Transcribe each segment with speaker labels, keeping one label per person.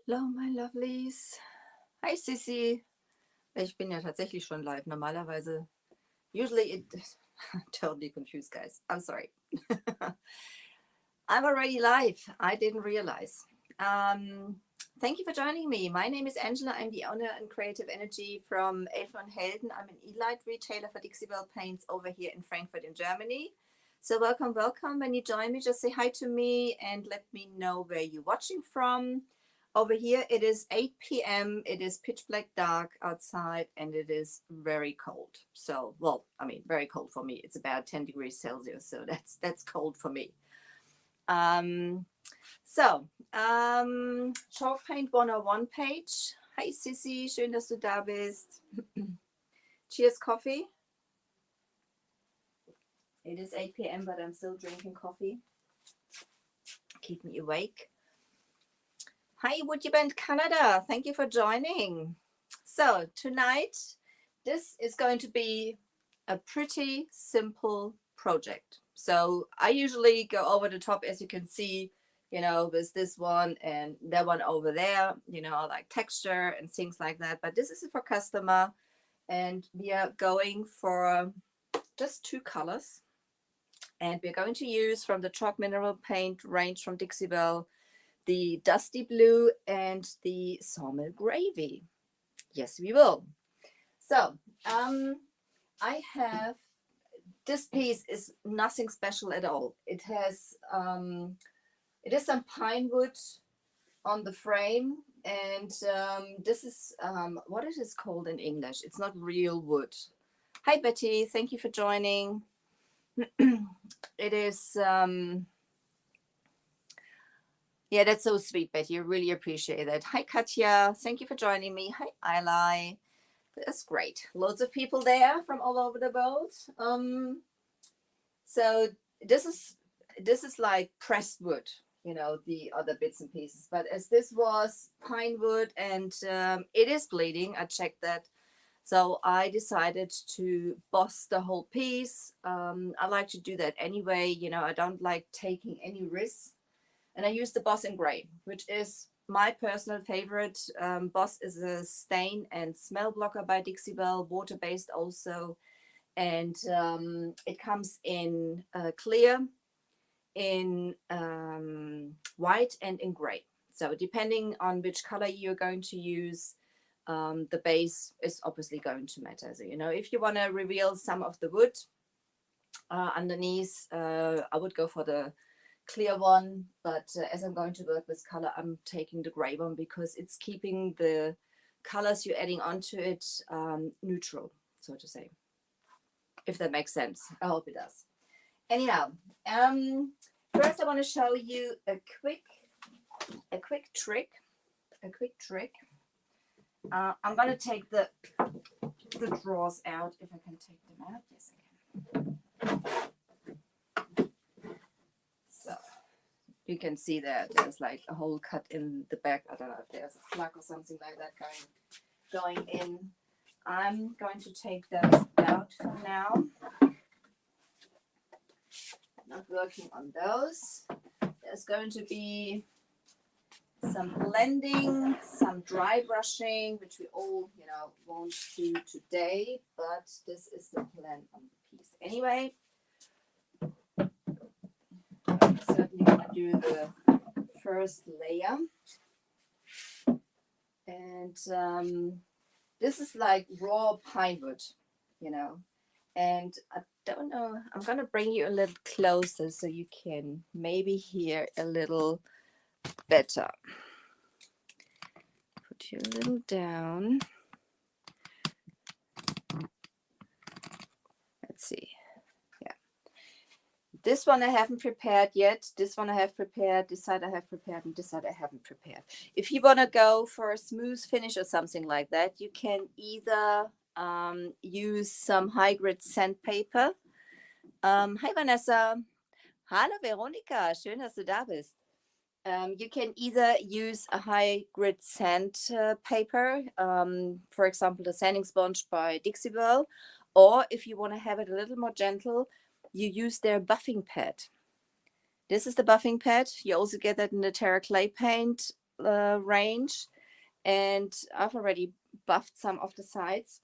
Speaker 1: Hello, my lovelies. Hi, Sissy. Ich bin ja tatsächlich schon live. Normalerweise, usually it, totally confused, guys. I'm sorry. I'm already live. I didn't realize. Thank you for joining me. My name is Angela. I'm the owner and creative energy from Elfen Helden. I'm an e-light retailer for Dixie Belle paints over here in Frankfurt in Germany. So welcome, welcome. When you join me, just say hi to me and let me know where you're watching from. Over here, it is 8 p.m. It is pitch black dark outside and it is very cold. So, well, I mean, very cold for me. It's about 10 degrees Celsius. So that's cold for me. Chalk Paint 101 Page. Hi Sissy, schön, dass du da bist. Cheers, coffee. It is 8 p.m. but I'm still drinking coffee. Keep me awake. Hi Woody Band Canada, thank you for joining. So tonight, this is going to be a pretty simple project. So I usually go over the top, as you can see, you know, with this one and that one over there, you know, like texture and things like that. But this is for customer and we are going for just 2 colors. And we're going to use from the chalk mineral paint range from Dixie Belle, the dusty blue and the sawmill gravy. Yes, we will. So I have, this piece is nothing special at all. It has it is some pine wood on the frame, and this is what it is called in English. It's not real wood. Hi Betty, thank you for joining. It is yeah, that's so sweet, Betty. I really appreciate that. Hi Katja, thank you for joining me. Hi Eli. That's great. Loads of people there from all over the world. So this is like pressed wood, you know, the other bits and pieces. But as this was pine wood and it is bleeding, I checked that. So I decided to boss the whole piece. I like to do that anyway. You know, I don't like taking any risks. And I use the Boss in Gray, which is my personal favorite. Boss is a stain and smell blocker by Dixie Belle, water-based also. And it comes in clear, in white, and in gray. So depending on which color you're going to use, the base is obviously going to matter. So, you know, if you want to reveal some of the wood underneath, I would go for the clear one, but as I'm going to work with color, I'm taking the gray one because it's keeping the colors you're adding onto it neutral, so to say, if that makes sense. I hope it does. Anyhow, first I want to show you a quick trick. I'm going to take the drawers out, if I can take them out. Yes, I can. So you can see that there's like a hole cut in the back. I don't know if there's a plug or something like that going in. I'm going to take those out for now. Not working on those. There's going to be some blending, some dry brushing, which we all, you know, won't do today, but this is the plan on the piece anyway. I'm certainly going to do the first layer. And this is like raw pine wood, you know, and I don't know, I'm going to bring you a little closer so you can maybe hear a little better. you a little down. Let's see. Yeah. This one I haven't prepared yet. This one I have prepared. This side I have prepared, and this side I haven't prepared. If you want to go for a smooth finish or something like that, you can either use some high grit sandpaper. Hi Vanessa. Hallo Veronika, schön, dass du da bist. You can either use a high grit sandpaper, for example, the sanding sponge by Dixie Belle, or if you want to have it a little more gentle, you use their buffing pad. This is the buffing pad. You also get that in the Terra Clay Paint range, and I've already buffed some of the sides.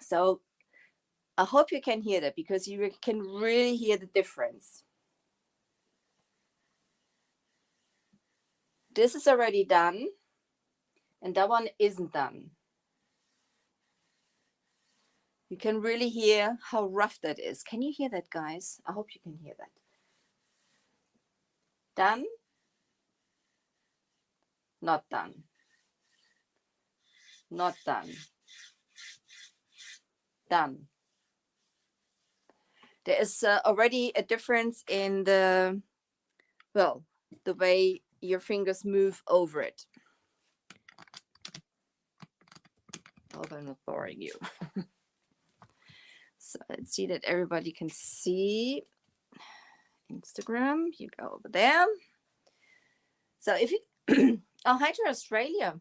Speaker 1: So I hope you can hear that, because you can really hear the difference. This is already done, and that one isn't done. You can really hear how rough that is. Can you hear that, guys? I hope you can hear that. Done? Not done. Not done. Done. There is already a difference in the way your fingers move over it. I hope I'm not boring you. So let's see that everybody can see. Instagram, you go over there. So if you, oh, hi to Australia.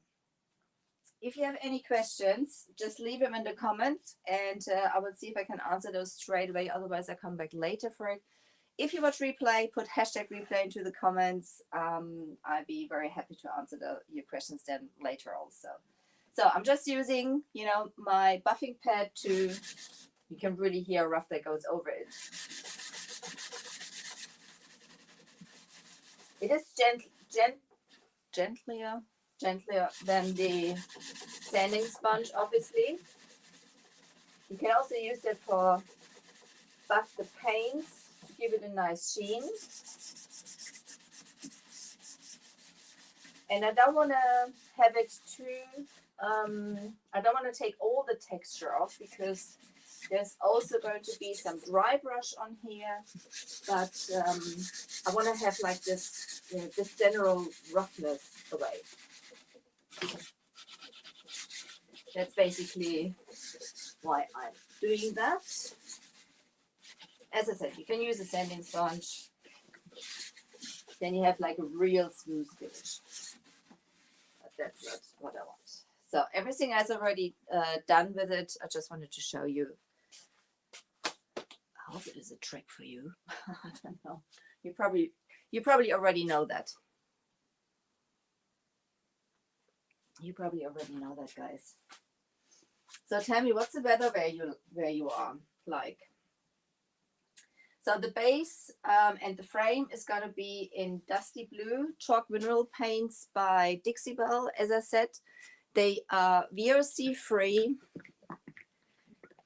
Speaker 1: If you have any questions, just leave them in the comments, and I will see if I can answer those straight away. Otherwise, I come back later for it. If you watch replay, put hashtag replay into the comments. I'd be very happy to answer your questions then later also. So I'm just using, my buffing pad to, you can really hear how rough that goes over it. It is gentler than the sanding sponge, obviously. You can also use it for buff the paints to give it a nice sheen. And I don't want to have it too, I don't want to take all the texture off, because there's also going to be some dry brush on here, but I want to have like this, this general roughness away. That's basically why I'm doing that. As I said, you can use a sanding sponge. Then you have like a real smooth finish. But that's not what I want. So everything is already done with it. I just wanted to show you. I hope it is a trick for you. I don't know. You probably already know that. You probably already know that, guys. So tell me, what's the weather where you are like? So the base and the frame is going to be in Dusty Blue chalk mineral paints by Dixie Belle. As I said, they are VOC free.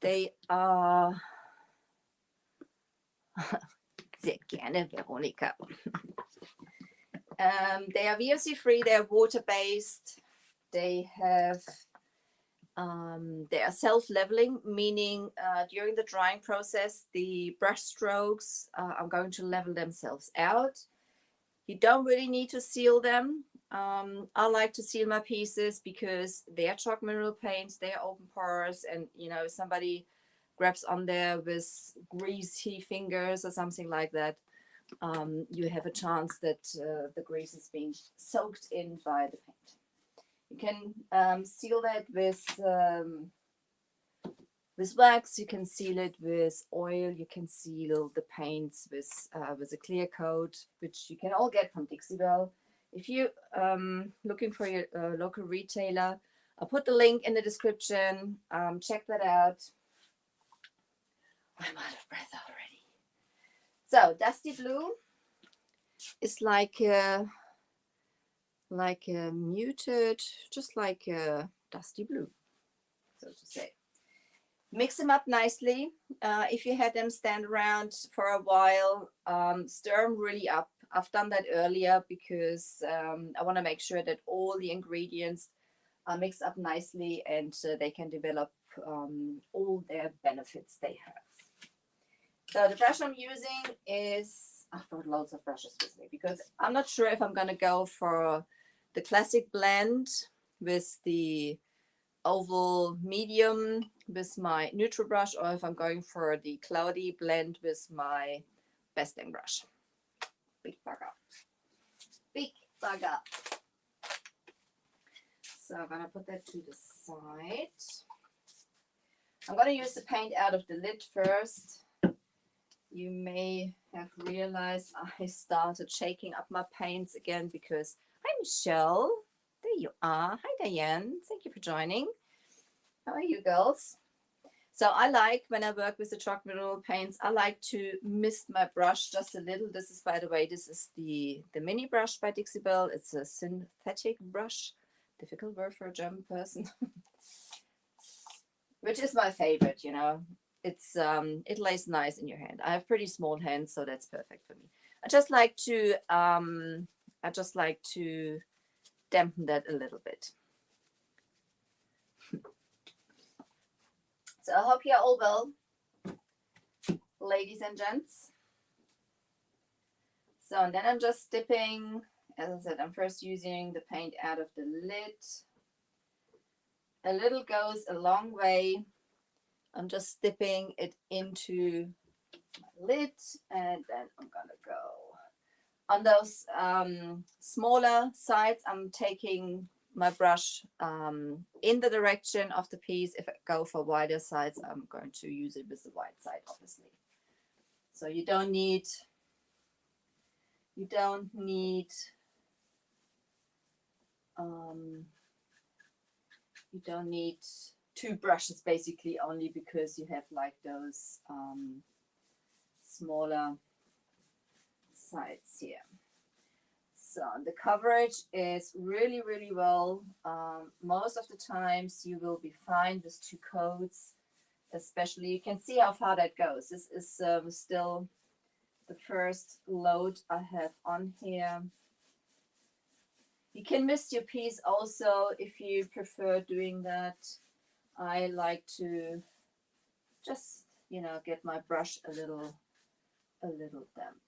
Speaker 1: They are sehr gerne, Veronika. They are VOC free. They are water based. They have they are self-leveling, meaning during the drying process, the brush strokes are going to level themselves out. You don't really need to seal them. I like to seal my pieces because they are chalk mineral paints, they are open pores, and if somebody grabs on there with greasy fingers or something like that, you have a chance that the grease is being soaked in by the paint. You can seal that with wax. You can seal it with oil. You can seal the paints with a clear coat, which you can all get from Dixie Belle. If you looking for your local retailer, I'll put the link in the description. Check that out. I'm out of breath already. So Dusty Blue is like a muted, just like a dusty blue, so to say. Mix them up nicely. If you had them stand around for a while, stir them really up. I've done that earlier because I want to make sure that all the ingredients mix up nicely, and they can develop all their benefits they have. So the brush I'm using is, I've got loads of brushes with me because I'm not sure if I'm going to go for the classic blend with the oval medium with my neutral brush, or if I'm going for the cloudy blend with my besting brush. Big bugger. Big bugger. So I'm going to put that to the side. I'm going to use the paint out of the lid first. You may have realized I started shaking up my paints again because, hi Michelle, there you are. Hi Diane, thank you for joining. How are you girls? So I like, when I work with the chalk mineral paints, I like to mist my brush just a little. This is, by the way, this is the mini brush by Dixie Belle. It's a synthetic brush. Difficult word for a German person. Which is my favorite, you know. It's it lays nice in your hand. I have pretty small hands, so that's perfect for me. I just like to dampen that a little bit. So I hope you're all well, ladies and gents. So, and then I'm just dipping, as I said, I'm first using the paint out of the lid. A little goes a long way. I'm just dipping it into my lid, and then I'm gonna go on those smaller sides. I'm taking my brush in the direction of the piece. If I go for wider sides, I'm going to use it with the wide side, obviously. So you don't need two brushes, basically, only because you have like those smaller sides here. So the coverage is really, really well. Most of the times you will be fine with two coats, especially. You can see how far that goes. This is still the first load I have on here. You can mist your piece also if you prefer doing that. I like to just, you know, get my brush a little damp.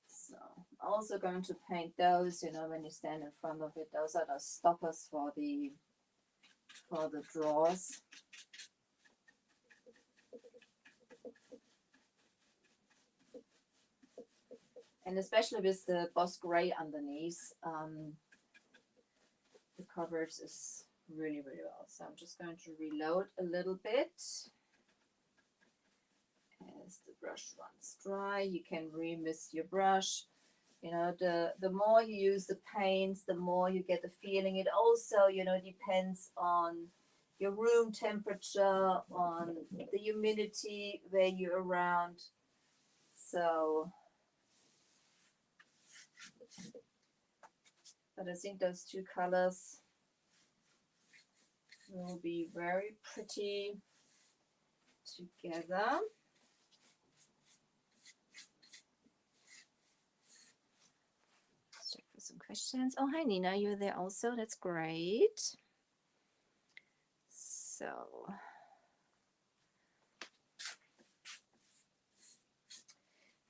Speaker 1: So I'm also going to paint those, you know, when you stand in front of it. Those are the stoppers for the drawers. And especially with the Boss Gray underneath, the coverage is really, really well. So I'm just going to reload a little bit. As the brush runs dry, you can re-mist your brush. You know, the more you use the paints, the more you get the feeling. It also, you know, depends on your room temperature, on the humidity where you're around. So, but I think those two colors will be very pretty together. Let's check for some questions. Oh, hi Nina, you're there also. That's great. So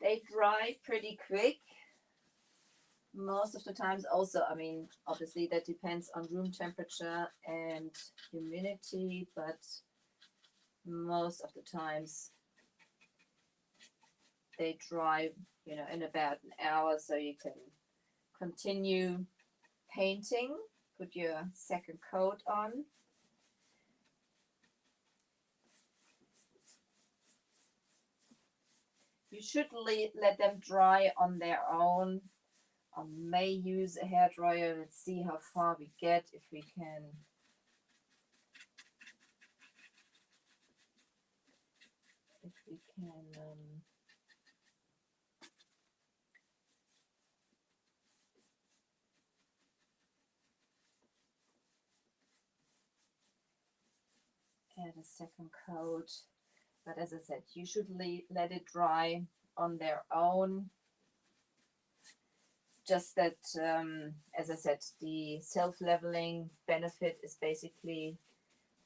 Speaker 1: they dry pretty quick. Most of the times also, I mean, obviously that depends on room temperature and humidity, but most of the times they dry, you know, in about an hour, so you can continue painting, put your second coat on. You should let them dry on their own. I may use a hairdryer. Let's see how far we get, if we can. Add a second coat. But as I said, you should let it dry on their own. just that, as I said, the self-leveling benefit is basically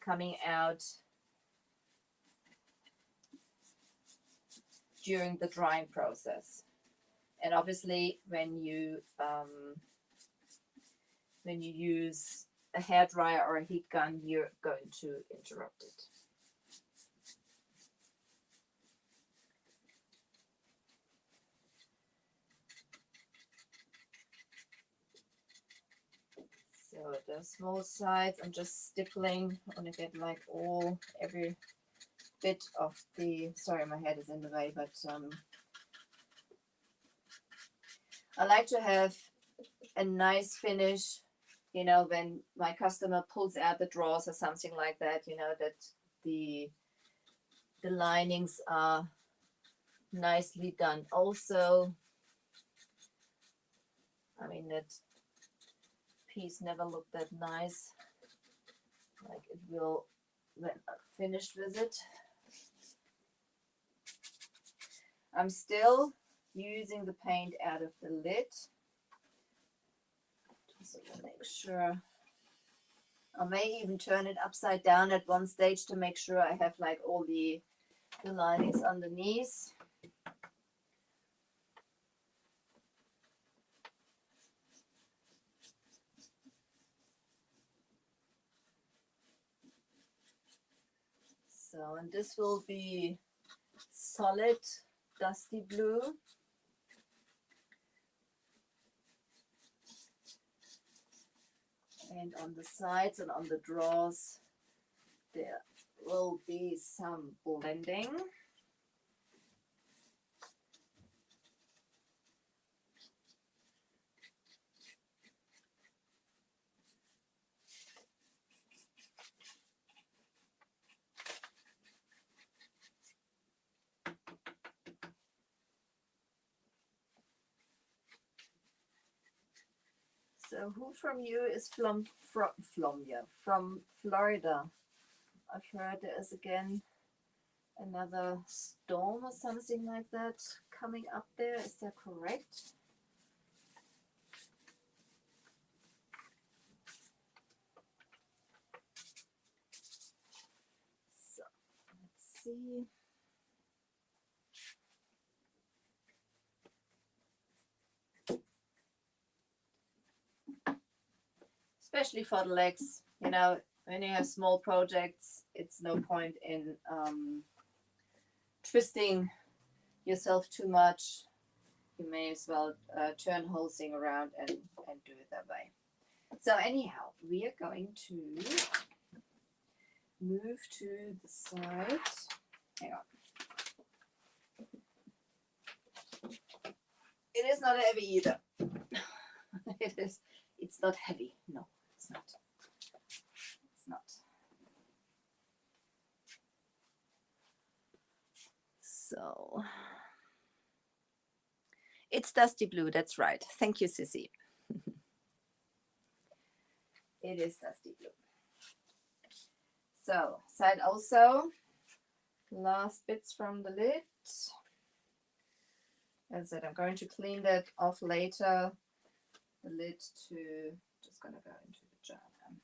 Speaker 1: coming out during the drying process. And obviously when you use a hairdryer or a heat gun, you're going to interrupt it. So the small sides, I'm just stippling. I want to get like every bit of the, sorry, my head is in the way, but I like to have a nice finish, you know, when my customer pulls out the drawers or something like that, you know, that the linings are nicely done. Also, I mean, that piece never looked that nice, like it will when I'm finished with it. I'm still using the paint out of the lid, just to make sure. I may even turn it upside down at one stage to make sure I have like all the linings underneath. So, and this will be solid dusty blue. And on the sides and on the drawers, there will be some blending. So who from you is from Florida? I've heard there is again another storm or something like that coming up there. Is that correct? So let's see. Especially for the legs, you know, when you have small projects, it's no point in twisting yourself too much. You may as well turn the whole thing around and do it that way. So anyhow, we are going to move to the side. Hang on. It is not heavy either. It's not heavy. No, it's not. It's not. So it's dusty blue, that's right. Thank you, Sissy. It is dusty blue. So side also, last bits from the lid. As I said, I'm going to clean that off later. The lid to, just gonna go into the jar now.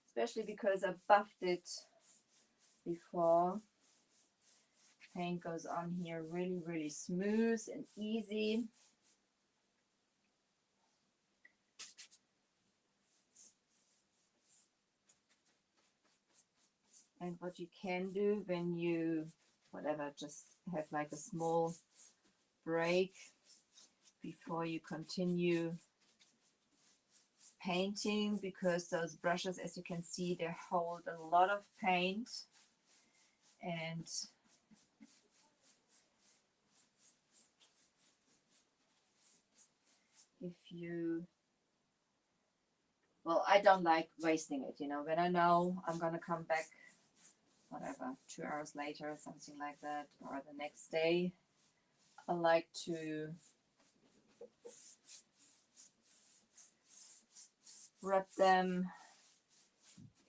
Speaker 1: Especially because I buffed it before. Paint goes on here really, really smooth and easy. And what you can do when you, whatever, just have like a small break before you continue painting, because those brushes, as you can see, they hold a lot of paint. And if you, well, I don't like wasting it, you know, when I know I'm gonna come back, whatever, 2 hours later or something like that, or the next day, I like to wrap them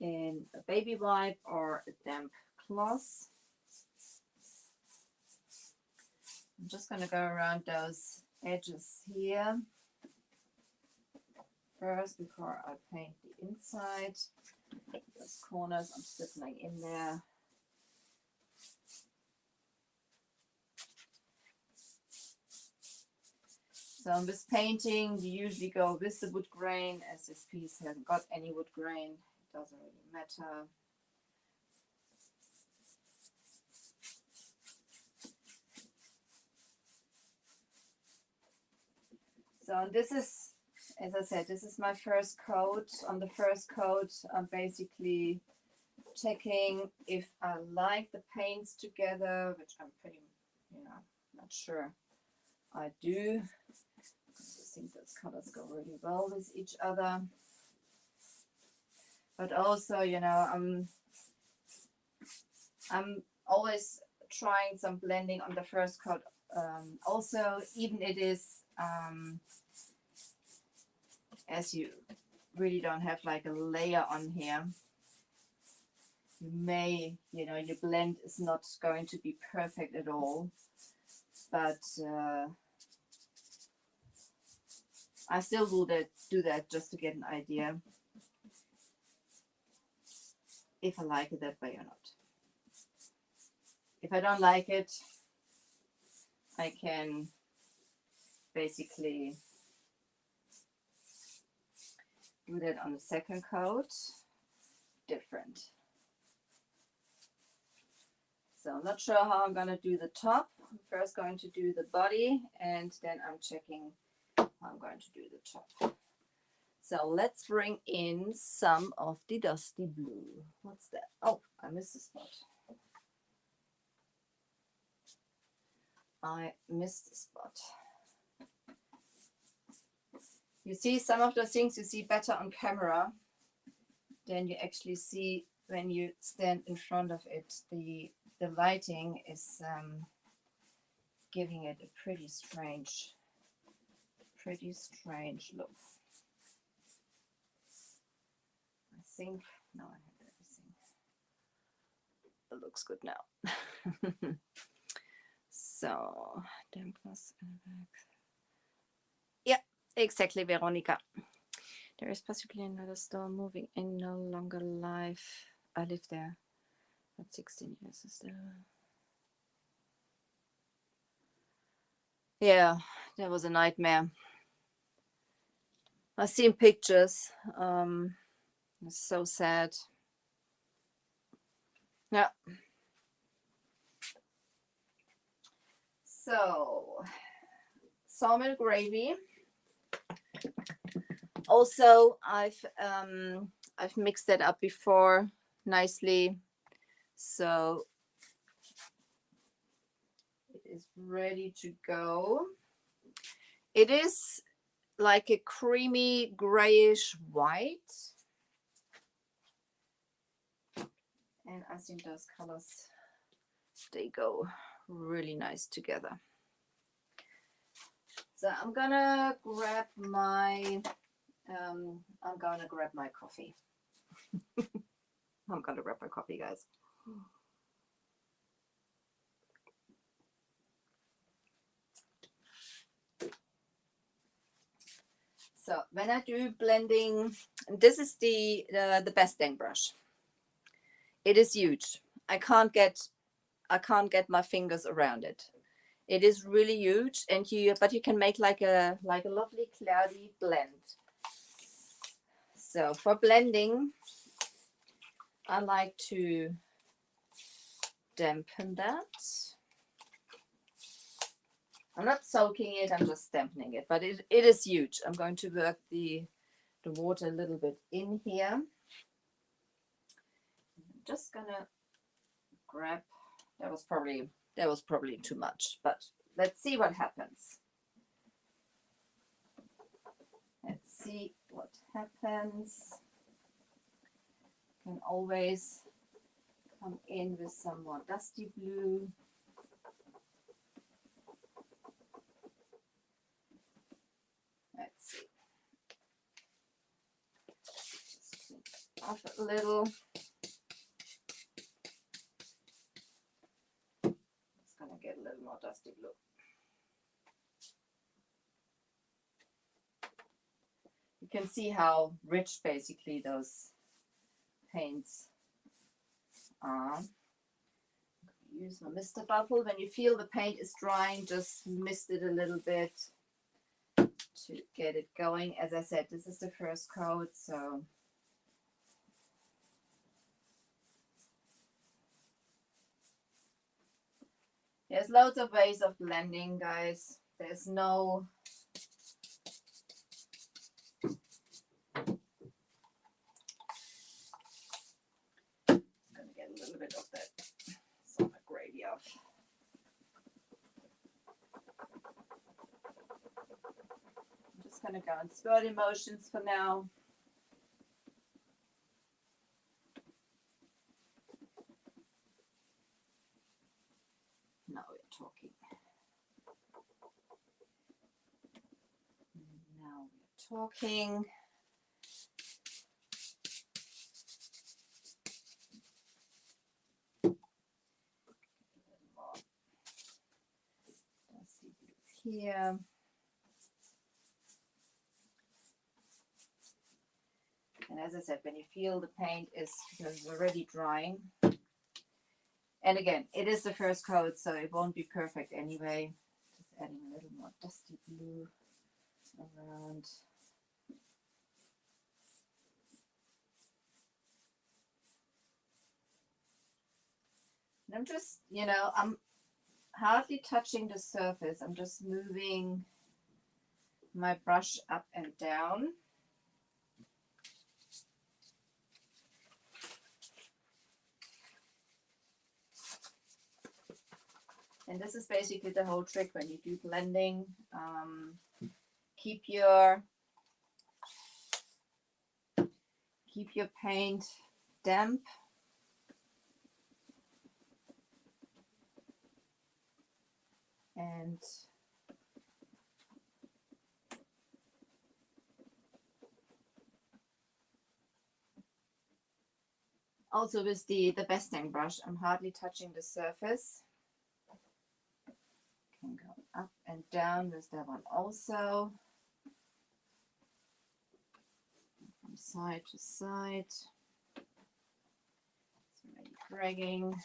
Speaker 1: in a baby wipe or a damp cloth. I'm just going to go around those edges here first before I paint the inside. Those corners I'm stippling in there. So in this painting, you usually go with the wood grain, as this piece hasn't got any wood grain. It doesn't really matter. So this is, as I said, this is my first coat. On the first coat, I'm basically checking if I like the paints together, which I'm pretty, not sure I do. I think those colors go really well with each other. But also, I'm always trying some blending on the first coat. Also, even it is, as you really don't have like a layer on here, you may, your blend is not going to be perfect at all. But I still will do that just to get an idea if I like it that way or not. If I don't like it, I can basically do that on the second coat. Different. So I'm not sure how I'm going to do the top. I'm first going to do the body, and then I'm checking how I'm going to do the top. So let's bring in some of the dusty blue. What's that? Oh, I missed a spot. I missed a spot. You see some of the things you see better on camera than you actually see when you stand in front of it. The lighting is giving it a pretty strange look. I think, no, I have everything. It looks good now. So, dampness. Yeah, exactly, Veronica. There is possibly another store moving in, no longer live. I lived there at 16 years. Is there? Yeah, that was a nightmare. I've seen pictures. It's so sad. Yeah. So, sawmill gravy. Also, I've mixed that up before nicely, so it is ready to go. It is like a creamy grayish white, and I think those colors, they go really nice together. So I'm gonna grab my coffee. I'm gonna grab my coffee, guys. So when I do blending, this is the best dang brush. It is huge. I can't get my fingers around it. It is really huge, and but you can make like a lovely cloudy blend. So for blending, I like to dampen that. I'm not soaking it, I'm just dampening it, but it is huge. I'm going to work the water a little bit in here. I'm just gonna grab, that was probably too much, but let's see what happens. Let's see what happens. Can always come in with some more dusty blue. Let's see. Just clean it off a little. It's gonna get a little more dusty blue. can see how rich basically those paints are. Use my Mr. Bubble. When you feel the paint is drying, just mist it a little bit to get it going. As I said, this is the first coat, so there's loads of ways of blending, guys. There's no get a little bit of that summer gravy off. I'm just going to go in swirly motions for now. Now we're talking. Now we're talking. Here. And as I said, when you feel the paint is already drying, and again, it is the first coat, so it won't be perfect anyway. Just adding a little more dusty blue around. And I'm just, I'm hardly touching the surface. I'm just moving my brush up and down. And this is basically the whole trick when you do blending. Keep your paint damp. And also with the besting brush, I'm hardly touching the surface. Can go up and down with that one also. From side to side. It's already dragging.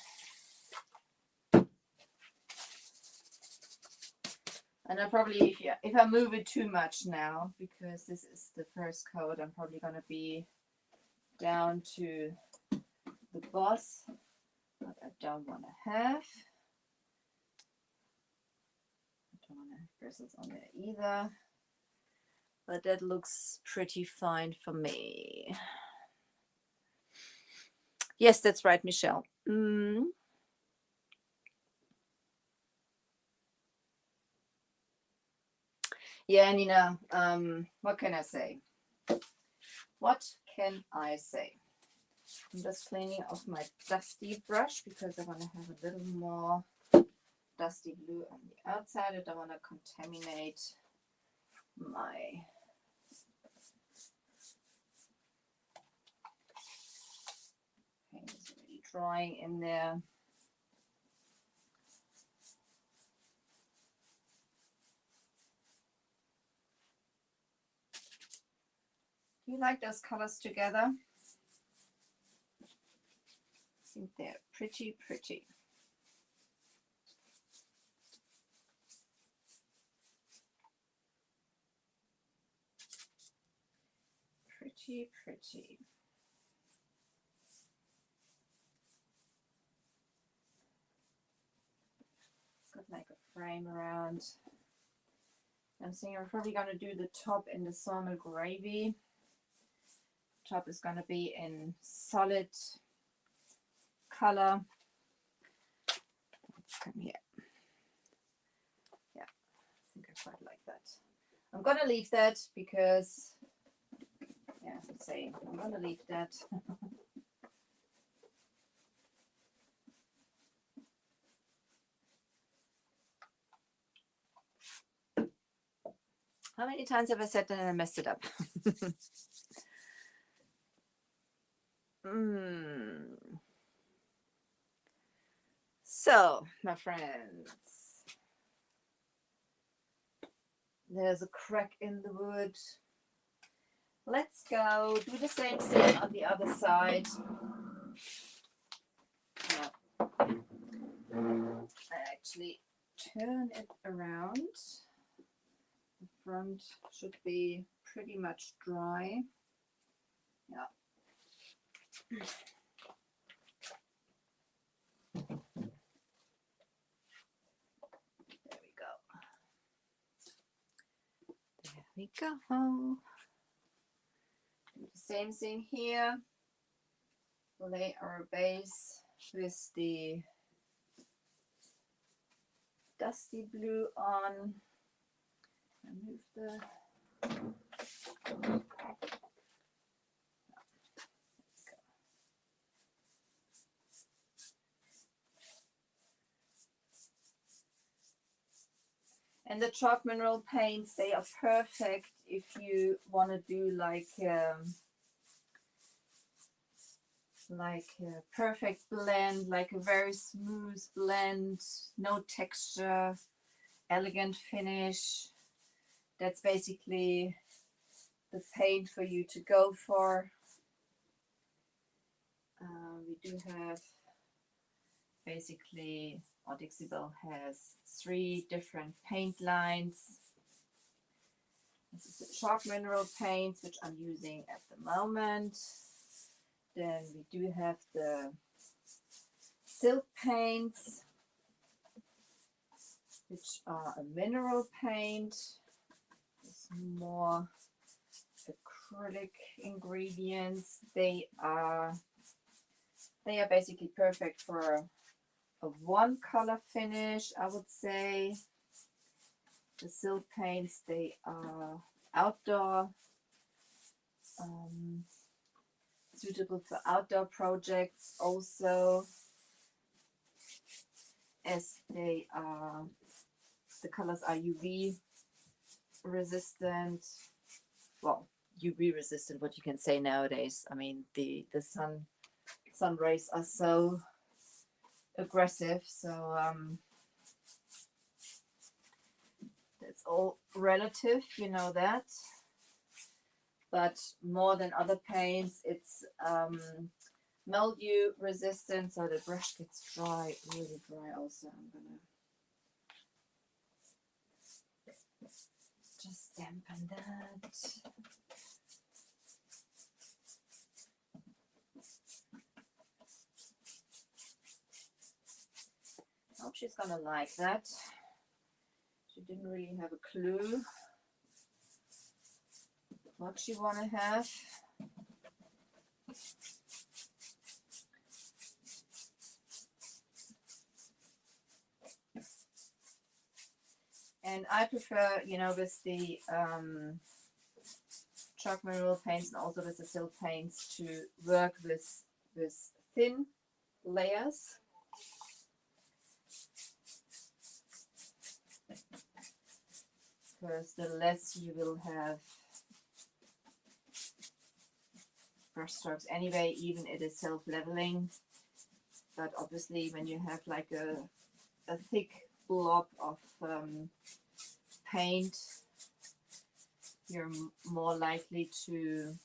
Speaker 1: And I probably, if I move it too much now, because this is the first coat, I'm probably going to be down to the boss, but I don't want to have. I don't want to have bristles on there either. But that looks pretty fine for me. Yes, that's right, Michelle. Yeah, Nina, what can I say? What can I say? I'm just cleaning off my dusty brush because I want to have a little more dusty blue on the outside. I don't want to contaminate my paint. Is already drying in there. Do you like those colors together? I think they're pretty. Pretty, pretty. It's got like a frame around. I'm thinking I'm probably going to do the top in the salmon gravy. Top is going to be in solid color. Let's come here. Yeah, I think I quite like that. I'm going to leave that because, yeah, let's say I'm going to leave that. How many times have I said that and I messed it up? So, my friends, there's a crack in the wood. let's go do the same thing on the other side. I actually turn it around. The front should be pretty much dry. Yeah. There we go. There we go. Do the same thing here. Lay our base with the dusty blue on. Remove the and the chalk mineral paints, they are perfect if you want to do like a perfect blend, like a very smooth blend, no texture, elegant finish. That's basically the paint for you to go for. We do have basically, Dixie-Belle has 3 different paint lines. This is the chalk mineral paints, which I'm using at the moment. Then we do have the silk paints, which are a mineral paint. It's more acrylic ingredients. They are basically perfect for a one color finish, I would say. The silk paints, they are outdoor, suitable for outdoor projects also, as they are, the colors are UV resistant. Well, UV resistant, what you can say nowadays. I mean, the sun rays are so aggressive, so it's all relative, you know that. But more than other paints, it's mildew resistant, so the brush gets dry, really dry also. I'm gonna just dampen that. I hope she's gonna like that. She didn't really have a clue what she wanna have. And I prefer, you know, with the chalk mineral paints and also with the silk paints to work with thin layers. Because the less you will have brush strokes anyway, even it is self-leveling. But obviously when you have like a thick blob of paint, you're more likely to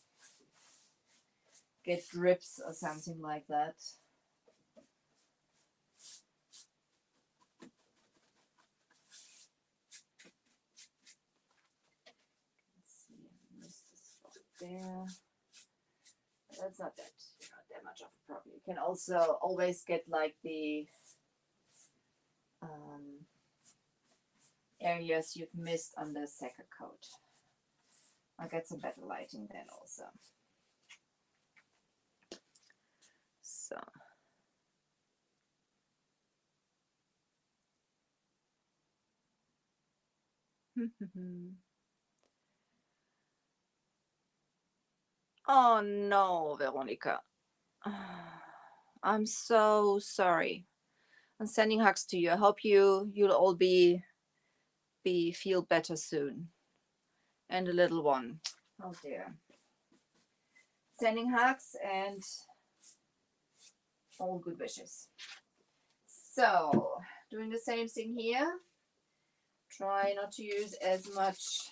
Speaker 1: get drips or something like that. Let's see, I missed the spot there. That's not that, you know, that much of a problem. You can also always get like the areas you've missed on the second coat. I'll get some better lighting then also. So. Oh no, Veronica. I'm so sorry. I'm sending hugs to you. I hope you'll all feel better soon. And a little one. Oh dear. Sending hugs and all good wishes. So, doing the same thing here. Try not to use as much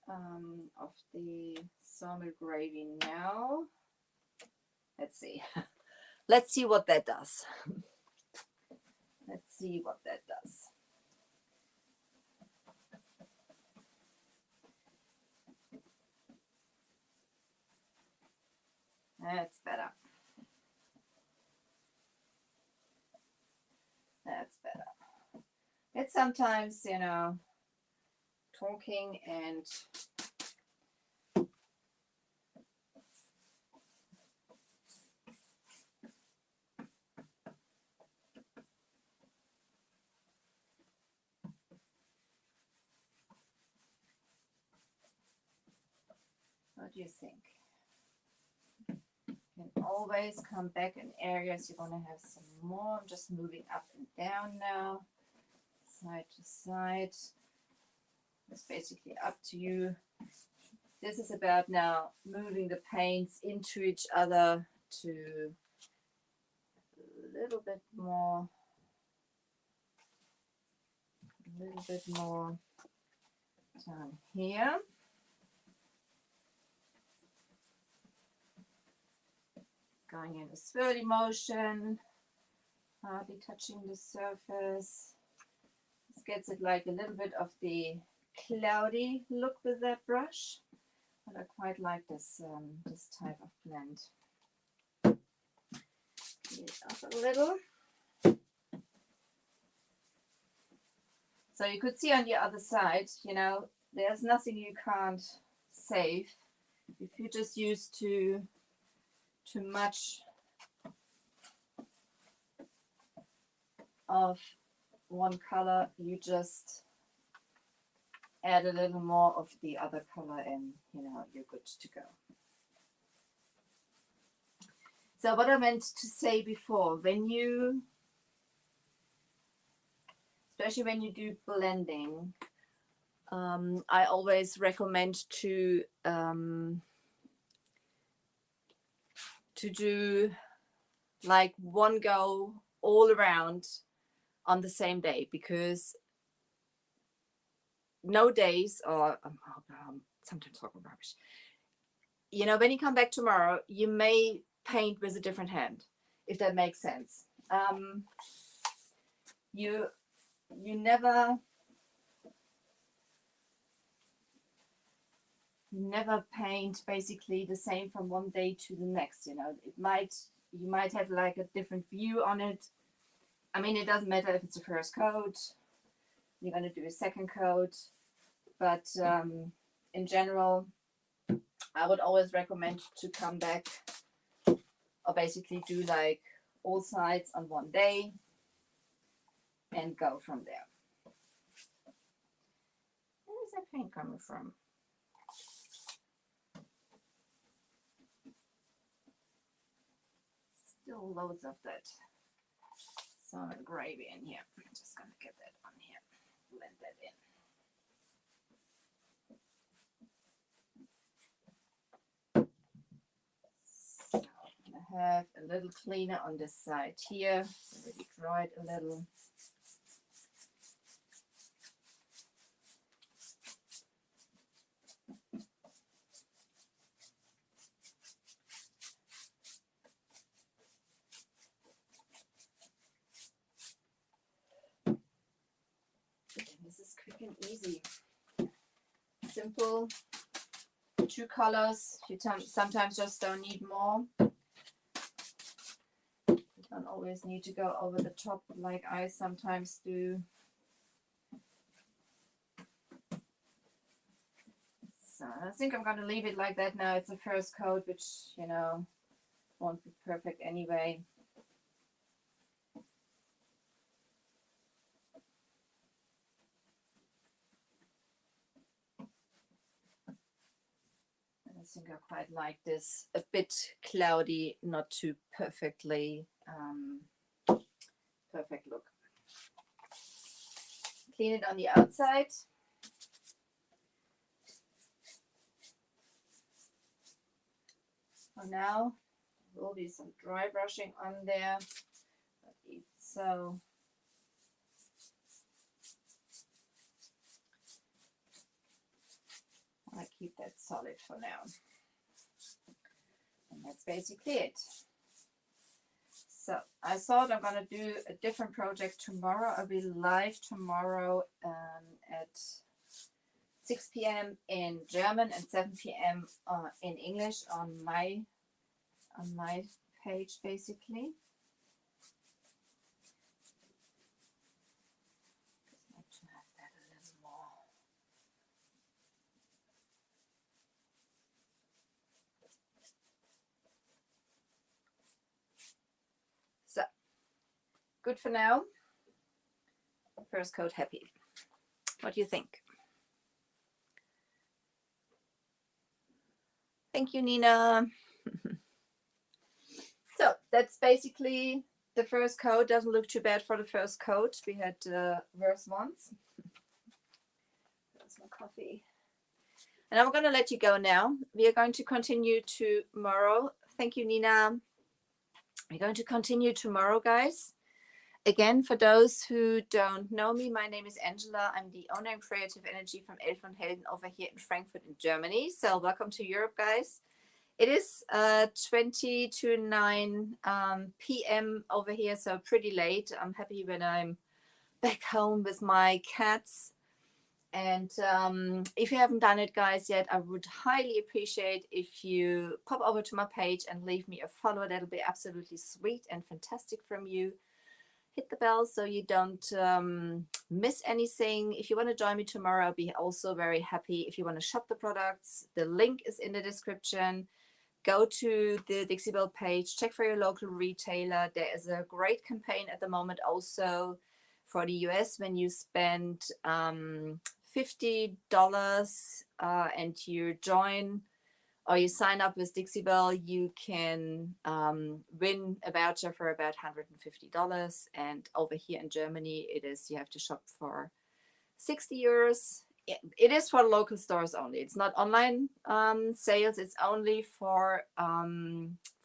Speaker 1: of the salmon gravy now. Let's see. Let's see what that does. Let's see what that does. That's better. That's better. It's sometimes, you know, talking and what do you think? You can always come back in areas you want to have some more. I'm just moving up and down now, side to side. It's basically up to you. This is about now moving the paints into each other to a little bit more down here. Going in a swirly motion, hardly touching the surface. This gets it like a little bit of the cloudy look with that brush, but I quite like this this type of blend. Clean it up a little. So you could see on the other side, you know, there's nothing you can't save if you just use too much of one color. You just add a little more of the other color and, you know, you're good to go. So what I meant to say before, when you, especially when you do blending, I always recommend to do like one go all around on the same day, because no days, or sometimes talking rubbish, you know, when you come back tomorrow, you may paint with a different hand, if that makes sense. You never paint basically the same from one day to the next. You know, you might have like a different view on it. I mean, it doesn't matter if it's a first coat, you're going to do a second coat, but in general, I would always recommend to come back, or basically do like all sides on one day and go from there. Where is that paint coming from? Still loads of that salmon gravy in here. I'm just going to get that on here, blend that in. So I'm going to have a little cleaner on this side here. Already dried a little. This is quick and easy. Simple. 2 colors. You sometimes just don't need more. You don't always need to go over the top like I sometimes do. So I think I'm going to leave it like that now. It's the first coat, which, you know, won't be perfect anyway. I think I quite like this, a bit cloudy, not too perfectly perfect look. Clean it on the outside. For now, there will be some dry brushing on there, but so I keep that solid for now. And that's basically it. So I thought I'm going to do a different project tomorrow. I'll be live tomorrow at 6 p.m. in German and 7 p.m. In English on my page, basically. Just like to have that a little more. So good for now. First coat happy. What do you think? Thank you, Nina. So that's basically the first coat. Doesn't look too bad for the first coat. We had worse ones. There's my coffee. And I'm going to let you go now. We are going to continue tomorrow. Thank you, Nina. We're going to continue tomorrow, guys. Again, for those who don't know me, my name is Angela. I'm the owner and creative energy from Elfen Helden over here in Frankfurt in Germany. So welcome to Europe, guys. It is 20 to 9 p.m. over here, so pretty late. I'm happy when I'm back home with my cats. And if you haven't done it, guys, yet, I would highly appreciate if you pop over to my page and leave me a follow. That'll be absolutely sweet and fantastic from you. Hit the bell so you don't miss anything. If you want to join me tomorrow, I'll be also very happy. If you want to shop the products, the link is in the description. Go to the Dixie Belle page, check for your local retailer. There is a great campaign at the moment also for the US. When you spend $50 and you join or you sign up with Dixie Belle, you can win a voucher for about $150. And over here in Germany, it is, you have to shop for 60 euros. It is for local stores only. It's not online sales. It's only for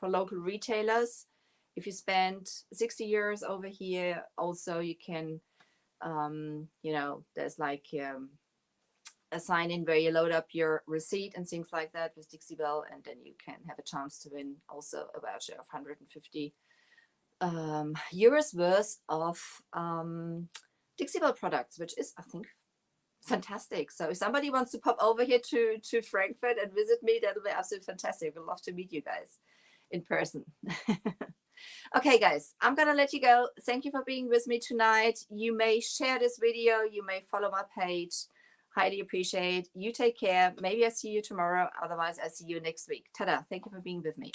Speaker 1: local retailers. If you spend 60 euros over here, also you can, you know, there's like a sign in where you load up your receipt and things like that with Dixie Belle, and then you can have a chance to win also a voucher of 150 euros worth of Dixie Belle products, which is, I think, fantastic. So if somebody wants to pop over here to Frankfurt and visit me, that'll be absolutely fantastic. We'd love to meet you guys in person. Okay, guys, I'm gonna let you go. Thank you for being with me tonight. You may share this video, you may follow my page. Highly appreciate. You take care. Maybe I see you tomorrow. Otherwise, I see you next week. Ta-da. Thank you for being with me.